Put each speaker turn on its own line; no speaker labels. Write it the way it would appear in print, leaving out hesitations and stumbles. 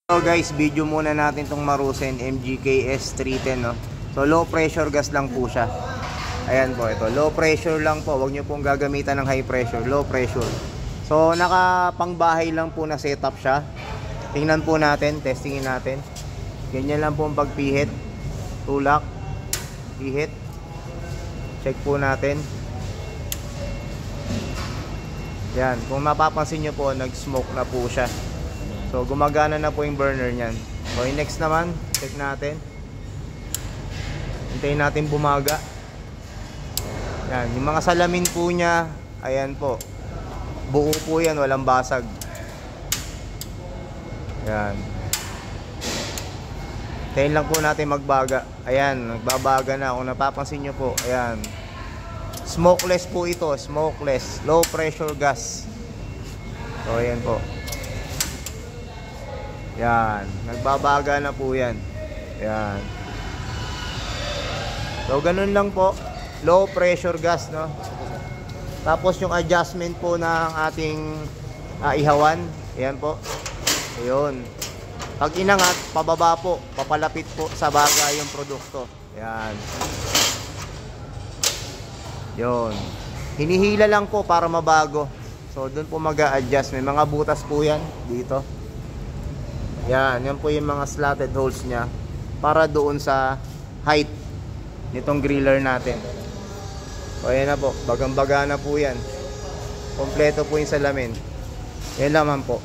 So guys, video muna natin tong Maruzen MGK S310, no? So low pressure gas lang po siya. Ayan po, ito low pressure lang po. Huwag nyo pong gagamitan ng high pressure, low pressure. So naka pangbahay lang po na setup siya. Tingnan po natin, testingin natin. Ganyan lang po ang pagpihit. Tulak, pihit. Check po natin. Yan, kung mapapansin nyo po, nag-smoke na po siya. So gumagana na po yung burner niyan. So next naman, check natin. Hintayin natin bumaga. Yan, yung mga salamin po niya, ayan po. Buo po yan, walang basag. Yan. Hintayin lang po natin magbaga. Ayan, nagbabaga na. Kung napapansin nyo po, ayan. Smokeless po ito, smokeless. Low pressure gas. So ayan po. Yan, nagbabaga na po yan. Yan. So ganun lang po, low pressure gas, no? Tapos yung adjustment po ng ating ihawan, ayan po. Ayun. Pag inangat, pababa po, papalapit po sa baga yung produkto. Yan. Yun. Hinihila lang po para mabago. So doon po mag-a-adjust. May mga butas po yan dito. Yan, yan po yung mga slotted holes niya para doon sa height nitong griller natin. So ayan na po, bagang-baga na po yan. Kompleto po yung salamin. Yan naman po.